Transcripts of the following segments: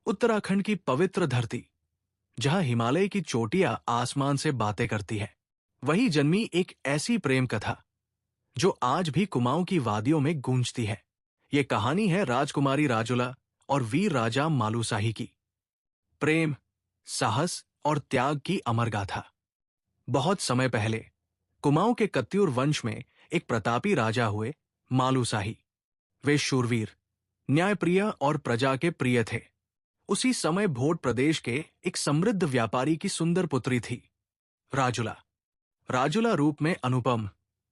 उत्तराखंड की पवित्र धरती, जहां हिमालय की चोटियां आसमान से बातें करती है, वही जन्मी एक ऐसी प्रेम कथा जो आज भी कुमाऊं की वादियों में गूंजती है। ये कहानी है राजकुमारी राजुला और वीर राजा मालूसाही की। प्रेम, साहस और त्याग की अमर गाथा। बहुत समय पहले कुमाऊं के कत्यूर वंश में एक प्रतापी राजा हुए, मालूसाही। वे शूरवीर, न्यायप्रिय और प्रजा के प्रिय थे। उसी समय भोट प्रदेश के एक समृद्ध व्यापारी की सुंदर पुत्री थी, राजुला। राजुला रूप में अनुपम,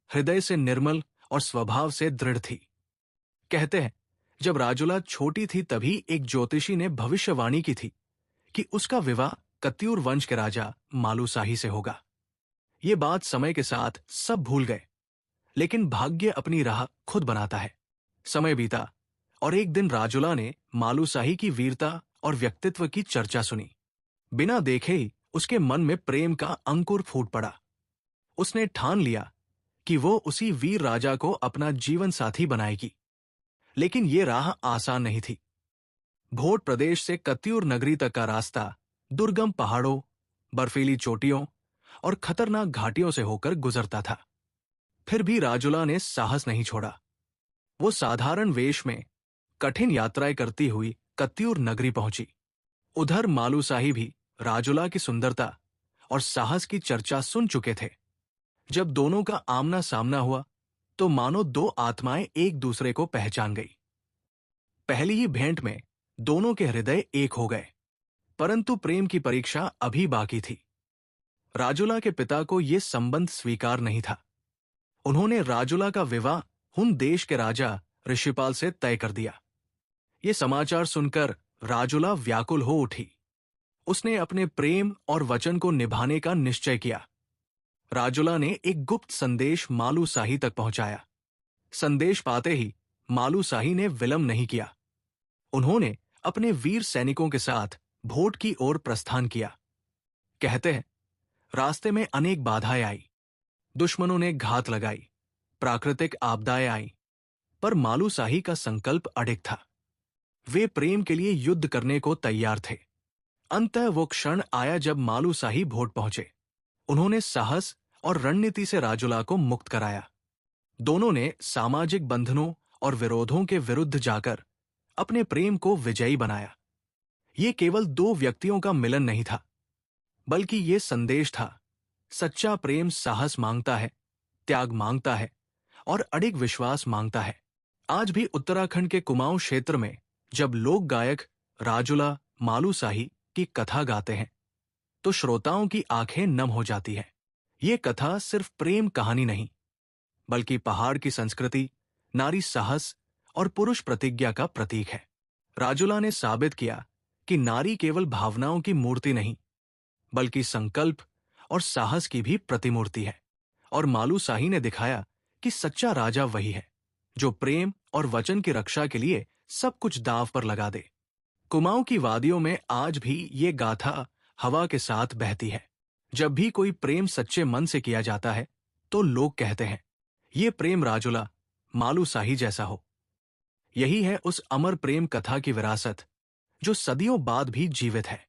हृदय से निर्मल और स्वभाव से दृढ़ थी। कहते हैं, जब राजुला छोटी थी तभी एक ज्योतिषी ने भविष्यवाणी की थी कि उसका विवाह कत्यूर वंश के राजा मालूसाही से होगा। ये बात समय के साथ सब भूल गए, लेकिन भाग्य अपनी राह खुद बनाता है। समय बीता और एक दिन राजुला ने मालूसाही की वीरता और व्यक्तित्व की चर्चा सुनी। बिना देखे ही उसके मन में प्रेम का अंकुर फूट पड़ा। उसने ठान लिया कि वो उसी वीर राजा को अपना जीवन साथी बनाएगी। लेकिन ये राह आसान नहीं थी। भोट प्रदेश से कत्यूर नगरी तक का रास्ता दुर्गम पहाड़ों, बर्फीली चोटियों और खतरनाक घाटियों से होकर गुजरता था। फिर भी राजुला ने साहस नहीं छोड़ा। वो साधारण वेश में कठिन यात्राएं करती हुई कत्यूर नगरी पहुंची। उधर मालूसाही भी राजुला की सुंदरता और साहस की चर्चा सुन चुके थे। जब दोनों का आमना सामना हुआ तो मानो दो आत्माएं एक दूसरे को पहचान गई। पहली ही भेंट में दोनों के हृदय एक हो गए। परंतु प्रेम की परीक्षा अभी बाकी थी। राजुला के पिता को यह संबंध स्वीकार नहीं था। उन्होंने राजुला का विवाह हुन देश के राजा ऋषिपाल से तय कर दिया। ये समाचार सुनकर राजुला व्याकुल हो उठी। उसने अपने प्रेम और वचन को निभाने का निश्चय किया। राजुला ने एक गुप्त संदेश मालूसाही तक पहुंचाया। संदेश पाते ही मालूसाही ने विलंब नहीं किया। उन्होंने अपने वीर सैनिकों के साथ भोट की ओर प्रस्थान किया। कहते हैं, रास्ते में अनेक बाधाएं आई, दुश्मनों ने घात लगाई, प्राकृतिक आपदाएं आई, पर मालूसाही का संकल्प अडिग था। वे प्रेम के लिए युद्ध करने को तैयार थे। अंततः वो क्षण आया जब मालूसाही भोट पहुंचे। उन्होंने साहस और रणनीति से राजुला को मुक्त कराया। दोनों ने सामाजिक बंधनों और विरोधों के विरुद्ध जाकर अपने प्रेम को विजयी बनाया। ये केवल दो व्यक्तियों का मिलन नहीं था, बल्कि ये संदेश था, सच्चा प्रेम साहस मांगता है, त्याग मांगता है और अडिग विश्वास मांगता है। आज भी उत्तराखंड के कुमाऊं क्षेत्र में जब लोक गायक राजुला मालूसाही की कथा गाते हैं तो श्रोताओं की आंखें नम हो जाती है। ये कथा सिर्फ प्रेम कहानी नहीं, बल्कि पहाड़ की संस्कृति, नारी साहस और पुरुष प्रतिज्ञा का प्रतीक है। राजुला ने साबित किया कि नारी केवल भावनाओं की मूर्ति नहीं, बल्कि संकल्प और साहस की भी प्रतिमूर्ति है। और मालूसाही ने दिखाया कि सच्चा राजा वही है जो प्रेम और वचन की रक्षा के लिए सब कुछ दांव पर लगा दे। कुमाऊं की वादियों में आज भी ये गाथा हवा के साथ बहती है। जब भी कोई प्रेम सच्चे मन से किया जाता है तो लोग कहते हैं, ये प्रेम राजुला मालूसाही जैसा हो। यही है उस अमर प्रेम कथा की विरासत जो सदियों बाद भी जीवित है।